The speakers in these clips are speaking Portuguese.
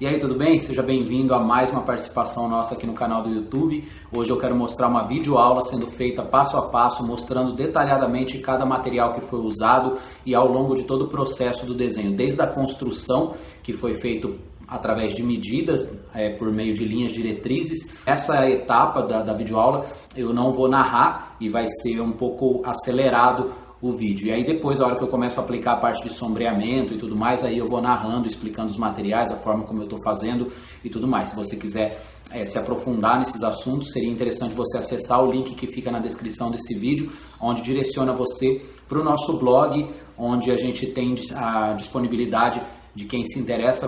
E aí, tudo bem? Seja bem-vindo a mais uma participação nossa aqui no canal do YouTube. Hoje eu quero mostrar uma videoaula sendo feita passo a passo, mostrando detalhadamente cada material que foi usado e ao longo de todo o processo do desenho, desde a construção, que foi feito através de medidas, por meio de linhas diretrizes. Essa etapa da videoaula eu não vou narrar e vai ser um pouco acelerado o vídeo. E aí depois, a hora que eu começo a aplicar a parte de sombreamento e tudo mais, aí eu vou narrando, explicando os materiais, a forma como eu estou fazendo e tudo mais. Se você quiser se aprofundar nesses assuntos, seria interessante você acessar o link que fica na descrição desse vídeo, onde direciona você para o nosso blog, onde a gente tem a disponibilidade de quem se interessa,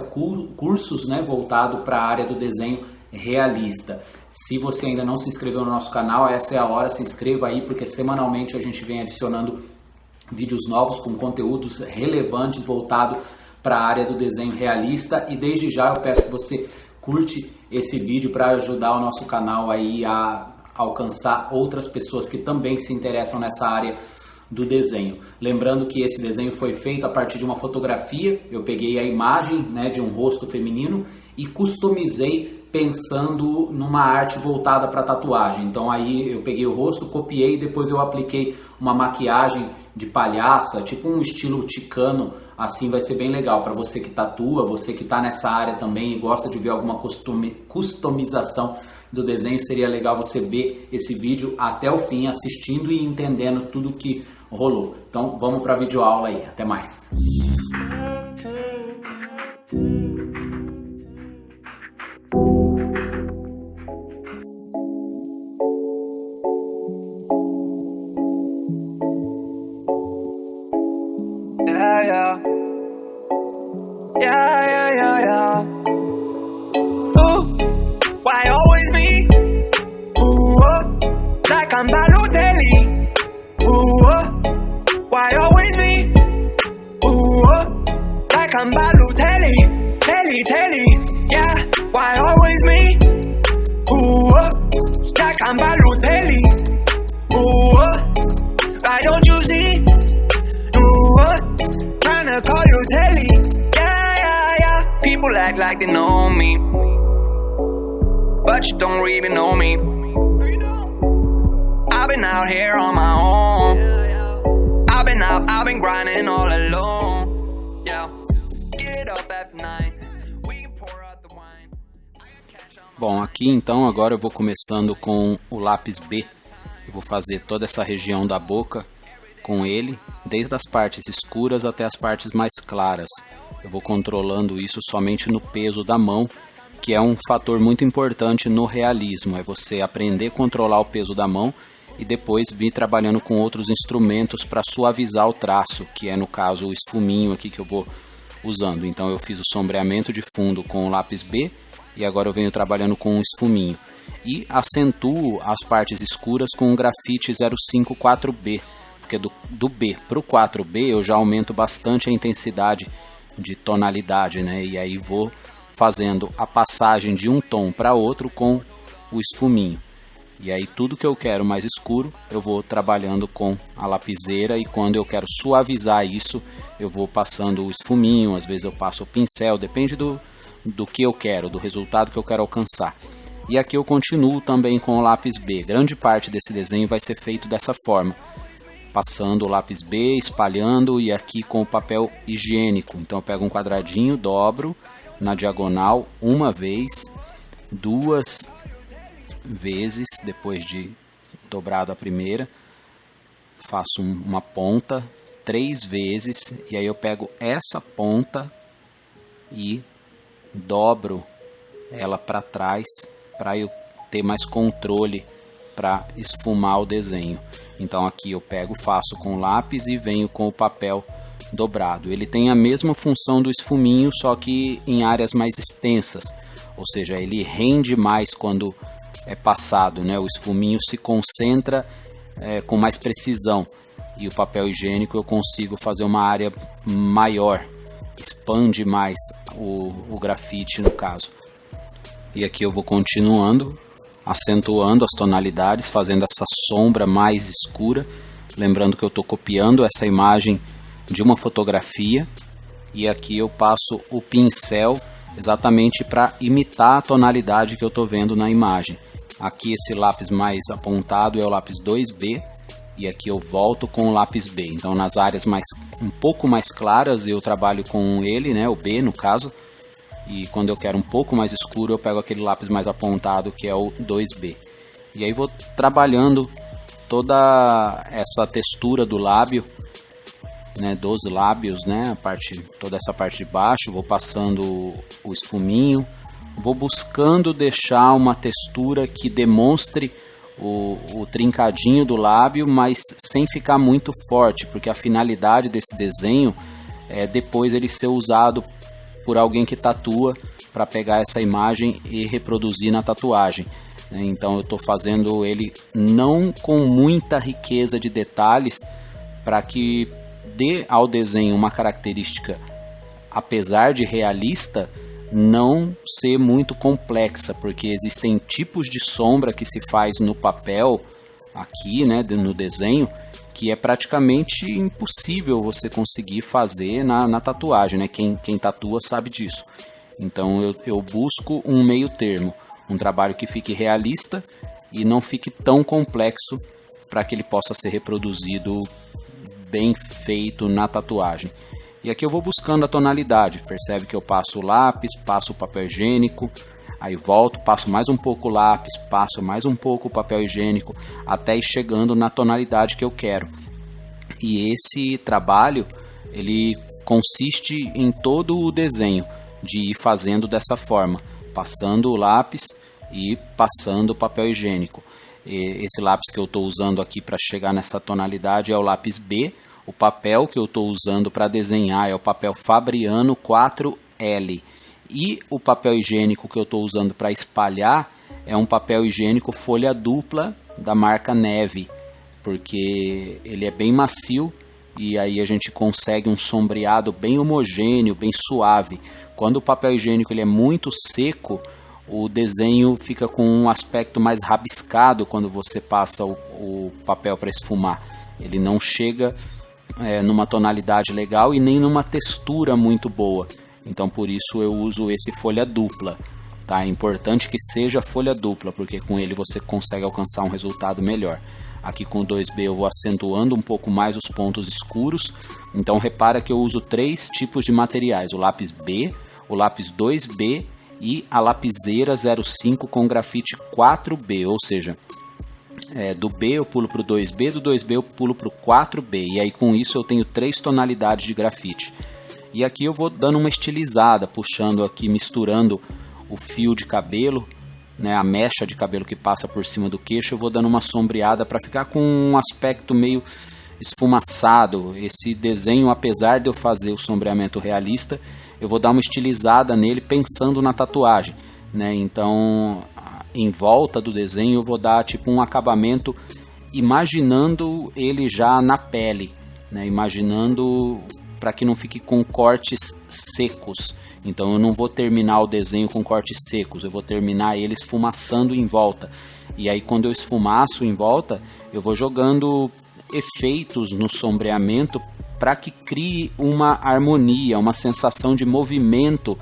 cursos voltado para a área do desenho realista. Se você ainda não se inscreveu no nosso canal, essa é a hora, se inscreva aí, porque semanalmente a gente vem adicionando vídeos novos com conteúdos relevantes voltado para a área do desenho realista. E desde já eu peço que você curte esse vídeo para ajudar o nosso canal aí a alcançar outras pessoas que também se interessam nessa área do desenho. Lembrando que esse desenho foi feito a partir de uma fotografia. Eu peguei a imagem de um rosto feminino e customizei pensando numa arte voltada para tatuagem. Então aí eu peguei o rosto, copiei e depois eu apliquei uma maquiagem de palhaça, tipo um estilo ticano. Assim vai ser bem legal para você que tatua, você que está nessa área também e gosta de ver alguma customização do desenho. Seria legal você ver esse vídeo até o fim, assistindo e entendendo tudo que rolou. Então vamos para a videoaula aí. Até mais! Yeah. Ooh, why always me? Ooh, like I'm Balotelli. Ooh, why always me? Ooh, like I'm Balotelli. Telly. Yeah, why always me? Ooh, like I'm Balotelli. Ooh, why don't you see? Ooh, tryna call you Telly. Yeah. People act like they know me, but you don't really know me. I've been out here on my own. I've been grinding all alone. Yeah. Get up at night. We can pour out the wine. Bom, aqui então agora eu vou começando com o lápis B. Eu vou fazer toda essa região da boca com ele, desde as partes escuras até as partes mais claras. Eu vou controlando isso somente no peso da mão, que é um fator muito importante no realismo. É você aprender a controlar o peso da mão e depois vir trabalhando com outros instrumentos para suavizar o traço, que é no caso o esfuminho aqui que eu vou usando. Então eu fiz o sombreamento de fundo com o lápis B e agora eu venho trabalhando com o esfuminho. E acentuo as partes escuras com o grafite 05 4B, porque do B para o 4B eu já aumento bastante a intensidade de tonalidade, E aí vou fazendo a passagem de um tom para outro com o esfuminho. E aí tudo que eu quero mais escuro eu vou trabalhando com a lapiseira, e quando eu quero suavizar isso eu vou passando o esfuminho, às vezes eu passo o pincel, depende do que eu quero, do resultado que eu quero alcançar. E aqui eu continuo também com o lápis B. Grande parte desse desenho vai ser feito dessa forma, passando o lápis B, espalhando, e aqui com o papel higiênico. Então eu pego um quadradinho, dobro na diagonal uma vez, duas vezes, depois de dobrado a primeira, faço uma ponta 3 vezes, e aí eu pego essa ponta e dobro ela para trás, para eu ter mais controle para esfumar o desenho. Então aqui eu pego, faço com o lápis e venho com o papel dobrado. Ele tem a mesma função do esfuminho, só que em áreas mais extensas, ou seja, ele rende mais quando é passado, O esfuminho se concentra com mais precisão, e o papel higiênico eu consigo fazer uma área maior, expande mais o grafite no caso. E aqui eu vou continuando, acentuando as tonalidades, fazendo essa sombra mais escura. Lembrando que eu estou copiando essa imagem de uma fotografia, e aqui eu passo o pincel exatamente para imitar a tonalidade que eu estou vendo na imagem. Aqui esse lápis mais apontado é o lápis 2B, e aqui eu volto com o lápis B. Então nas áreas um pouco mais claras eu trabalho com ele, né, o B no caso, e quando eu quero um pouco mais escuro eu pego aquele lápis mais apontado que é o 2B. E aí vou trabalhando toda essa textura do lábio, né, dos lábios, né, toda essa parte de baixo, vou passando o esfuminho, vou buscando deixar uma textura que demonstre o trincadinho do lábio, mas sem ficar muito forte, porque a finalidade desse desenho é depois ele ser usado por alguém que tatua para pegar essa imagem e reproduzir na tatuagem. Então eu estou fazendo ele não com muita riqueza de detalhes, para que dê ao desenho uma característica, apesar de realista, não ser muito complexa, porque existem tipos de sombra que se faz no papel aqui, né, no desenho, que é praticamente impossível você conseguir fazer na tatuagem, né? Quem tatua sabe disso. Então eu busco um meio termo, um trabalho que fique realista e não fique tão complexo, para que ele possa ser reproduzido bem feito na tatuagem. E aqui eu vou buscando a tonalidade, percebe que eu passo o lápis, passo o papel higiênico, aí volto, passo mais um pouco o lápis, passo mais um pouco o papel higiênico, até ir chegando na tonalidade que eu quero. E esse trabalho, ele consiste em todo o desenho, de ir fazendo dessa forma, passando o lápis e passando o papel higiênico. Esse lápis que eu estou usando aqui para chegar nessa tonalidade é o lápis B. O papel que eu estou usando para desenhar é o papel Fabriano 4L. E o papel higiênico que eu estou usando para espalhar é um papel higiênico folha dupla da marca Neve, porque ele é bem macio e aí a gente consegue um sombreado bem homogêneo, bem suave. Quando o papel higiênico ele é muito seco, o desenho fica com um aspecto mais rabiscado quando você passa o papel para esfumar. Ele não chega numa tonalidade legal e nem numa textura muito boa. Então por isso eu uso esse folha dupla. Tá? É importante que seja folha dupla, porque com ele você consegue alcançar um resultado melhor. Aqui com o 2B eu vou acentuando um pouco mais os pontos escuros. Então repara que eu uso 3 tipos de materiais: o lápis B, o lápis 2B e a lapiseira 05 com grafite 4B, ou seja, do B eu pulo para o 2B, do 2B eu pulo para o 4B, e aí com isso eu tenho 3 tonalidades de grafite. E aqui eu vou dando uma estilizada, puxando aqui, misturando o fio de cabelo, né, a mecha de cabelo que passa por cima do queixo, eu vou dando uma sombreada para ficar com um aspecto meio esfumaçado. Esse desenho, apesar de eu fazer o sombreamento realista, eu vou dar uma estilizada nele pensando na tatuagem, né? Então, em volta do desenho eu vou dar tipo um acabamento imaginando ele já na pele, né? Imaginando para que não fique com cortes secos. Então eu não vou terminar o desenho com cortes secos, eu vou terminar ele esfumaçando em volta. E aí quando eu esfumaço em volta, eu vou jogando efeitos no sombreamento para que crie uma harmonia, uma sensação de movimento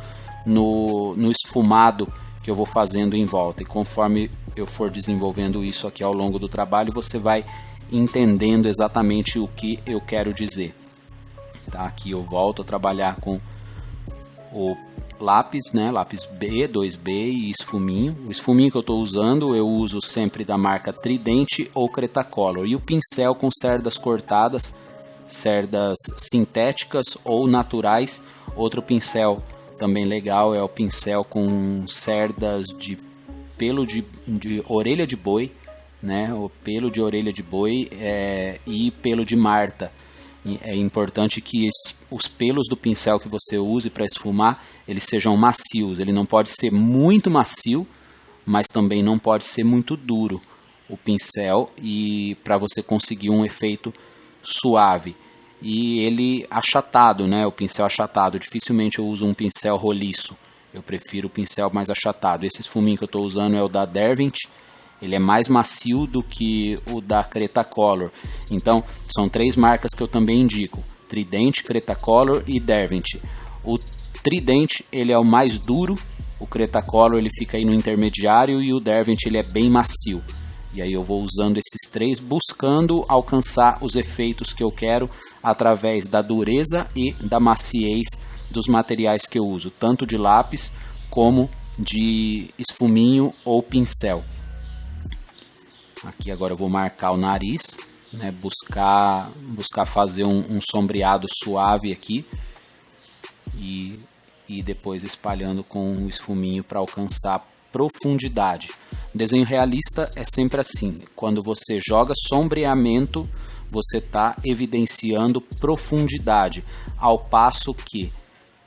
no esfumado que eu vou fazendo em volta. E conforme eu for desenvolvendo isso aqui ao longo do trabalho, você vai entendendo exatamente o que eu quero dizer. Tá? Aqui eu volto a trabalhar com o lápis, né? Lápis B, 2B e esfuminho. O esfuminho que eu estou usando, eu uso sempre da marca Tridente ou Cretacolor. E o pincel com cerdas cortadas, cerdas sintéticas ou naturais. Outro pincel também legal é o pincel com cerdas de pelo de orelha de boi, né? O pelo de orelha de boi e pelo de Marta. É importante que os pelos do pincel que você use para esfumar, eles sejam macios. Ele não pode ser muito macio, mas também não pode ser muito duro o pincel, e para você conseguir um efeito suave. E ele achatado, né? O pincel achatado. Dificilmente eu uso um pincel roliço. Eu prefiro o pincel mais achatado. Esse esfuminho que eu estou usando é o da Derwent. Ele é mais macio do que o da Cretacolor. Então, são 3 marcas que eu também indico: Tridente, Cretacolor e Derwent. O Trident, ele é o mais duro, o Cretacolor ele fica aí no intermediário e o Derwent ele é bem macio. E aí eu vou usando esses três, buscando alcançar os efeitos que eu quero através da dureza e da maciez dos materiais que eu uso, tanto de lápis como de esfuminho ou pincel. Aqui agora eu vou marcar o nariz, né, buscar fazer um sombreado suave aqui e depois espalhando com o esfuminho para alcançar profundidade. O desenho realista é sempre assim, quando você joga sombreamento, você está evidenciando profundidade, ao passo que,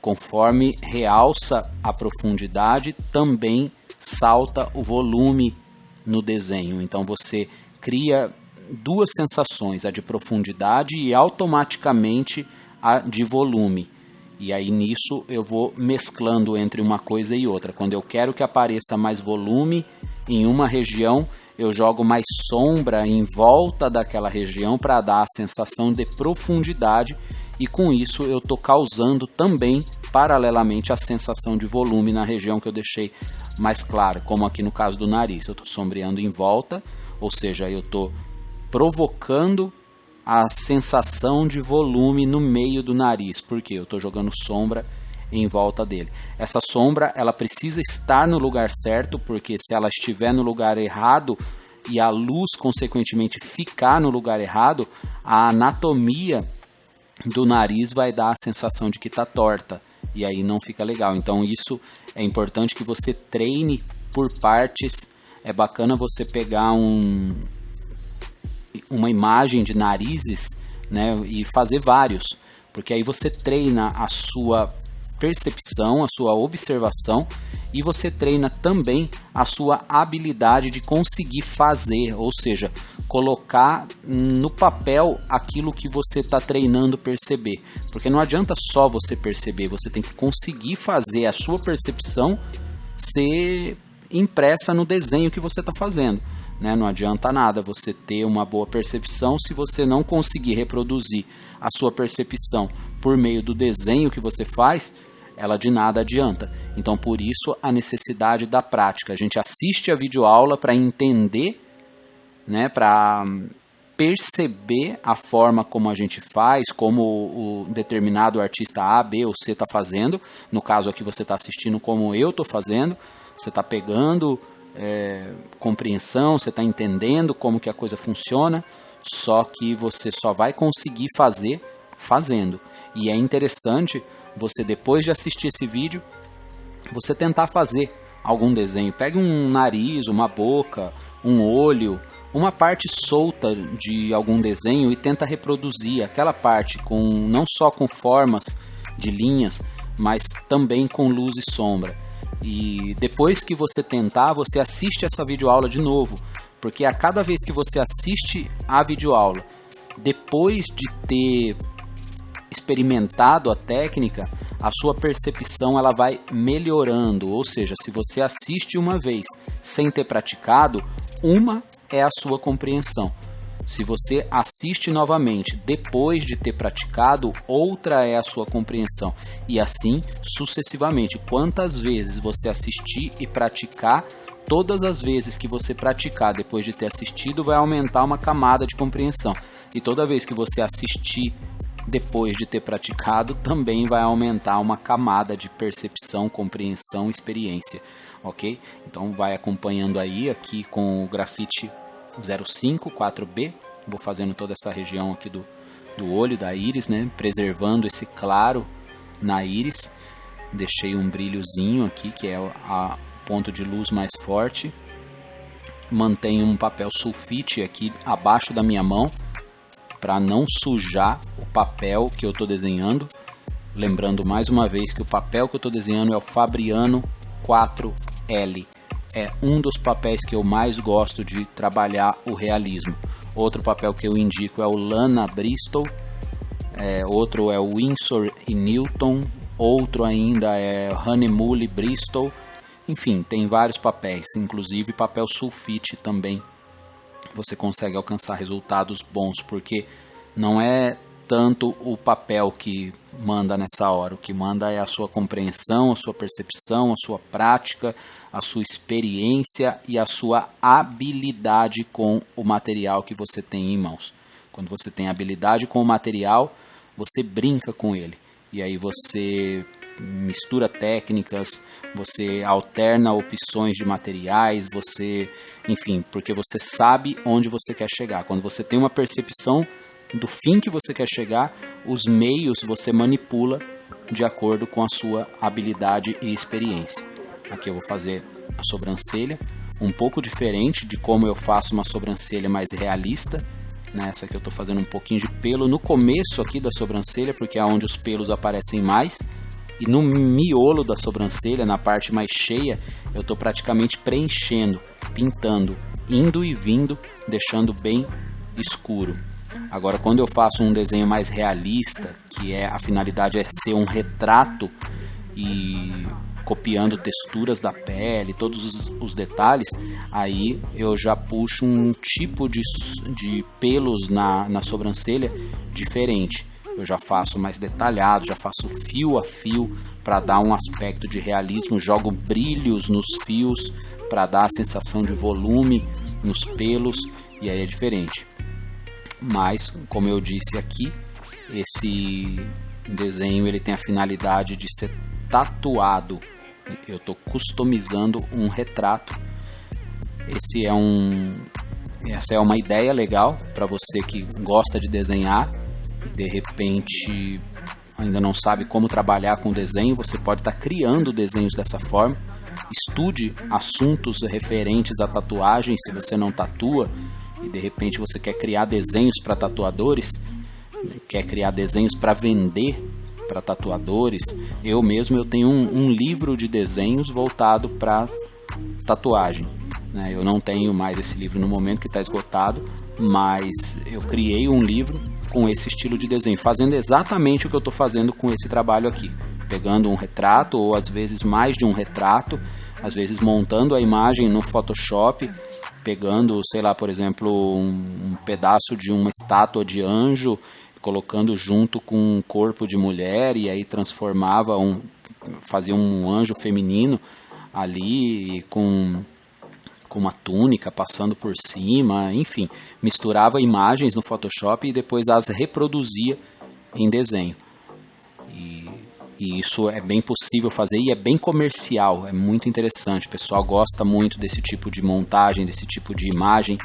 conforme realça a profundidade, também salta o volume no desenho. Então você cria duas sensações, a de profundidade e automaticamente a de volume. E aí nisso eu vou mesclando entre uma coisa e outra. Quando eu quero que apareça mais volume em uma região, eu jogo mais sombra em volta daquela região para dar a sensação de profundidade. E com isso eu estou causando também, paralelamente, a sensação de volume na região que eu deixei mais clara. Como aqui no caso do nariz, eu estou sombreando em volta, ou seja, eu estou provocando a sensação de volume no meio do nariz, porque eu estou jogando sombra em volta dele. Essa sombra ela precisa estar no lugar certo, porque se ela estiver no lugar errado e a luz consequentemente ficar no lugar errado, a anatomia do nariz vai dar a sensação de que está torta e aí não fica legal. Então isso é importante que você treine por partes. É bacana você pegar uma imagem de narizes, né, e fazer vários, porque aí você treina a sua percepção, a sua observação e você treina também a sua habilidade de conseguir fazer, ou seja, colocar no papel aquilo que você está treinando perceber, porque não adianta só você perceber, você tem que conseguir fazer a sua percepção ser impressa no desenho que você está fazendo. Não adianta nada você ter uma boa percepção se você não conseguir reproduzir a sua percepção por meio do desenho que você faz, ela de nada adianta. Então por isso a necessidade da prática. A gente assiste a videoaula para entender, né, para perceber a forma como a gente faz, como o determinado artista A, B ou C está fazendo. No caso aqui você está assistindo como eu estou fazendo, você está pegando compreensão, você está entendendo como que a coisa funciona, só que você só vai conseguir fazer fazendo. E é interessante você, depois de assistir esse vídeo, você tentar fazer algum desenho. Pegue um nariz, uma boca, um olho, uma parte solta de algum desenho e tenta reproduzir aquela parte não só com formas de linhas, mas também com luz e sombra. E depois que você tentar, você assiste essa videoaula de novo, porque a cada vez que você assiste a videoaula, depois de ter experimentado a técnica, a sua percepção ela vai melhorando. Ou seja, se você assiste uma vez sem ter praticado, uma é a sua compreensão. Se você assiste novamente depois de ter praticado, outra é a sua compreensão. E assim sucessivamente. Quantas vezes você assistir e praticar, todas as vezes que você praticar depois de ter assistido, vai aumentar uma camada de compreensão. E toda vez que você assistir depois de ter praticado, também vai aumentar uma camada de percepção, compreensão, experiência. Ok? Então vai acompanhando aí aqui com o grafite 05, 4B, vou fazendo toda essa região aqui do olho, da íris, né? Preservando esse claro na íris. Deixei um brilhozinho aqui, que é o ponto de luz mais forte. Mantenho um papel sulfite aqui abaixo da minha mão, para não sujar o papel que eu estou desenhando. Lembrando mais uma vez que o papel que eu estou desenhando é o Fabriano 4L. É um dos papéis que eu mais gosto de trabalhar o realismo. Outro papel que eu indico é o Lana Bristol, outro é o Winsor e Newton, outro ainda é Hahnemuhle Bristol. Enfim, tem vários papéis, inclusive papel sulfite também. Você consegue alcançar resultados bons, porque não é tanto o papel que manda nessa hora. O que manda é a sua compreensão, a sua percepção, a sua prática, a sua experiência e a sua habilidade com o material que você tem em mãos. Quando você tem habilidade com o material, você brinca com ele. E aí você mistura técnicas, você alterna opções de materiais, enfim, porque você sabe onde você quer chegar. Quando você tem uma percepção do fim que você quer chegar, os meios você manipula de acordo com a sua habilidade e experiência. Aqui eu vou fazer a sobrancelha, um pouco diferente de como eu faço uma sobrancelha mais realista. Nessa aqui eu estou fazendo um pouquinho de pelo no começo aqui da sobrancelha, porque é onde os pelos aparecem mais. E no miolo da sobrancelha, na parte mais cheia, eu estou praticamente preenchendo, pintando, indo e vindo, deixando bem escuro. Agora, quando eu faço um desenho mais realista, que a finalidade é ser um retrato e copiando texturas da pele, todos os detalhes, aí eu já puxo um tipo de pelos na sobrancelha diferente. Eu já faço mais detalhado, já faço fio a fio para dar um aspecto de realismo, jogo brilhos nos fios para dar a sensação de volume nos pelos, e aí é diferente. Mas, como eu disse aqui, esse desenho ele tem a finalidade de ser tatuado. Eu estou customizando um retrato. Essa é uma ideia legal para você que gosta de desenhar e de repente ainda não sabe como trabalhar com desenho. Você pode estar criando desenhos dessa forma. Estude assuntos referentes à tatuagem se você não tatua e de repente você quer criar desenhos para tatuadores, quer criar desenhos para vender para tatuadores. Eu tenho um livro de desenhos voltado para tatuagem, né? Eu não tenho mais esse livro no momento, que está esgotado, mas eu criei um livro com esse estilo de desenho, fazendo exatamente o que eu estou fazendo com esse trabalho aqui, pegando um retrato ou às vezes mais de um retrato, às vezes montando a imagem no Photoshop, pegando, sei lá, por exemplo, um pedaço de uma estátua de anjo, colocando junto com um corpo de mulher, e aí fazia um anjo feminino ali com uma túnica passando por cima, enfim, misturava imagens no Photoshop e depois as reproduzia em desenho. E isso é bem possível fazer e é bem comercial, é muito interessante. O pessoal gosta muito desse tipo de montagem, desse tipo de imagem.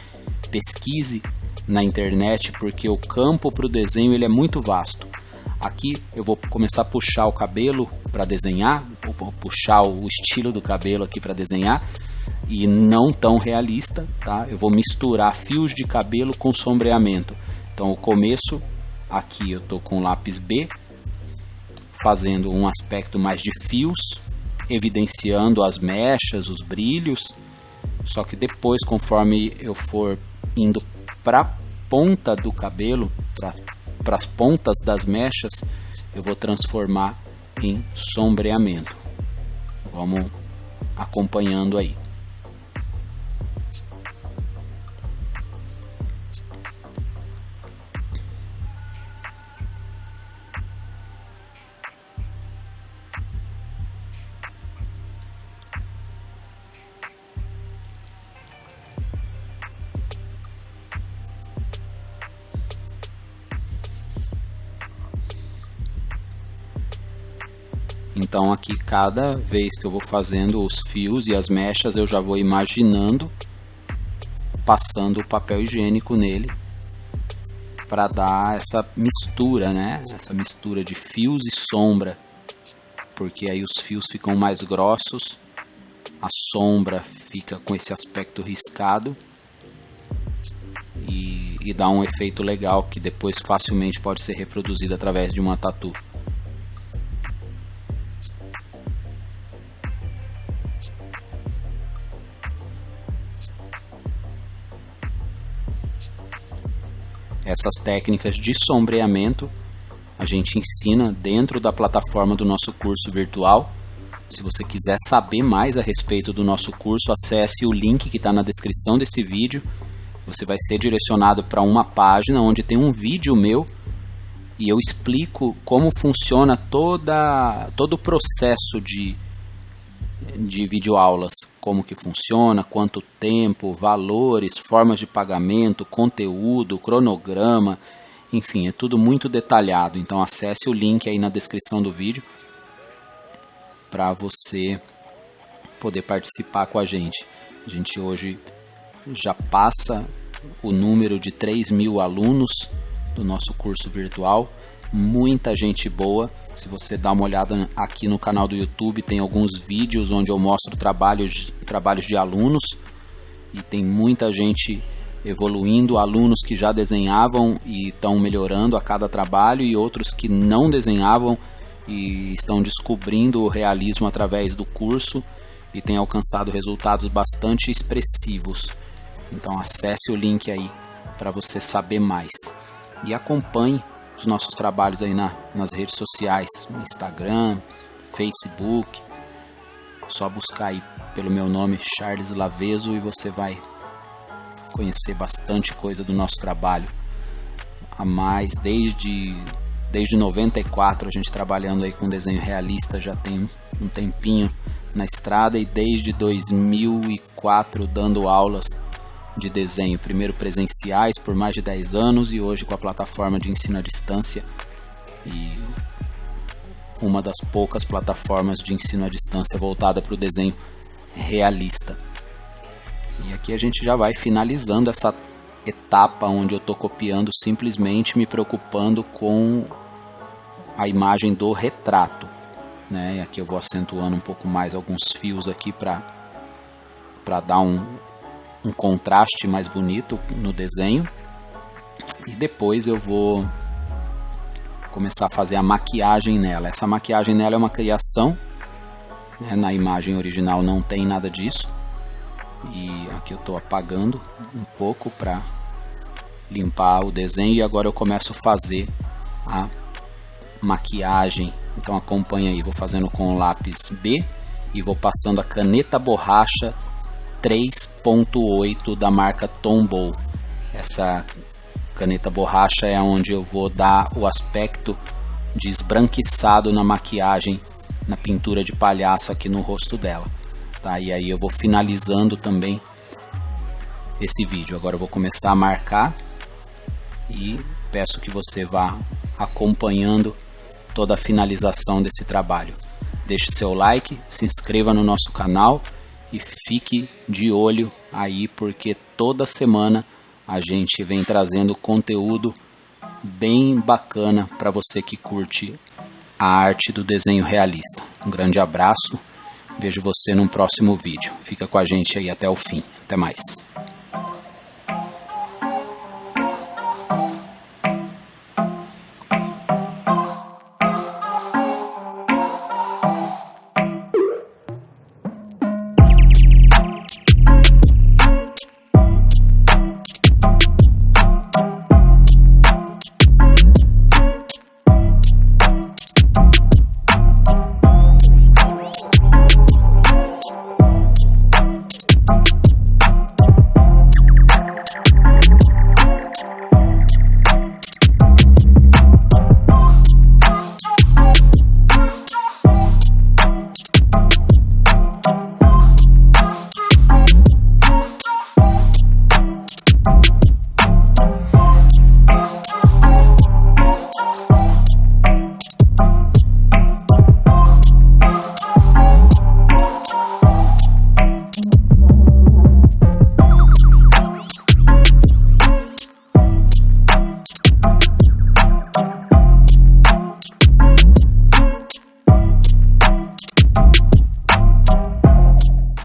Pesquise na internet, porque o campo para o desenho ele é muito vasto. Aqui eu vou começar a puxar o cabelo para desenhar, vou puxar o estilo do cabelo aqui para desenhar, e não tão realista, tá? Eu vou misturar fios de cabelo com sombreamento. Então o começo, aqui eu estou com lápis B, fazendo um aspecto mais de fios, evidenciando as mechas, os brilhos. Só que depois, conforme eu for indo para a ponta do cabelo, para as pontas das mechas, eu vou transformar em sombreamento. Vamos acompanhando aí. Então aqui, cada vez que eu vou fazendo os fios e as mechas, eu já vou imaginando, passando o papel higiênico nele, para dar essa mistura, né? Essa mistura de fios e sombra, porque aí os fios ficam mais grossos, a sombra fica com esse aspecto riscado e dá um efeito legal que depois facilmente pode ser reproduzido através de uma tatu. Essas técnicas de sombreamento a gente ensina dentro da plataforma do nosso curso virtual. Se você quiser saber mais a respeito do nosso curso, acesse o link que está na descrição desse vídeo. Você vai ser direcionado para uma página onde tem um vídeo meu e eu explico como funciona todo o processo de videoaulas, como que funciona, quanto tempo, valores, formas de pagamento, conteúdo, cronograma, enfim, é tudo muito detalhado. Então acesse o link aí na descrição do vídeo para você poder participar com a gente. A gente hoje já passa o número de 3.000 alunos do nosso curso virtual, muita gente boa. Se você dá uma olhada aqui no canal do YouTube, tem alguns vídeos onde eu mostro trabalhos de alunos, e tem muita gente evoluindo, alunos que já desenhavam e estão melhorando a cada trabalho, e outros que não desenhavam e estão descobrindo o realismo através do curso e têm alcançado resultados bastante expressivos. Então acesse o link aí para você saber mais e acompanhe os nossos trabalhos aí nas redes sociais, no Instagram, Facebook. Só buscar aí pelo meu nome, Charles Lavezo, e você vai conhecer bastante coisa do nosso trabalho. A mais, desde 94 a gente trabalhando aí com desenho realista, já tem um tempinho na estrada, e desde 2004 dando aulas de desenho, primeiro presenciais por mais de 10 anos e hoje com a plataforma de ensino à distância, e uma das poucas plataformas de ensino à distância voltada para o desenho realista. E aqui a gente já vai finalizando essa etapa onde eu estou copiando, simplesmente me preocupando com a imagem do retrato, né? E aqui eu vou acentuando um pouco mais alguns fios aqui para dar um contraste mais bonito no desenho, e depois eu vou começar a fazer a maquiagem nela. Essa maquiagem nela é uma criação, né? Na imagem original não tem nada disso, e aqui eu estou apagando um pouco para limpar o desenho, e agora eu começo a fazer a maquiagem. Então acompanha aí, vou fazendo com o lápis B e vou passando a caneta borracha 3.8 da marca Tombow. Essa caneta borracha é onde eu vou dar o aspecto de esbranquiçado na maquiagem, na pintura de palhaço aqui no rosto dela, tá? E aí eu vou finalizando também esse vídeo. Agora eu vou começar a marcar e peço que você vá acompanhando toda a finalização desse trabalho. Deixe seu like, se inscreva no nosso canal e fique de olho aí, porque toda semana a gente vem trazendo conteúdo bem bacana para você que curte a arte do desenho realista. Um grande abraço, vejo você no próximo vídeo. Fica com a gente aí até o fim. Até mais.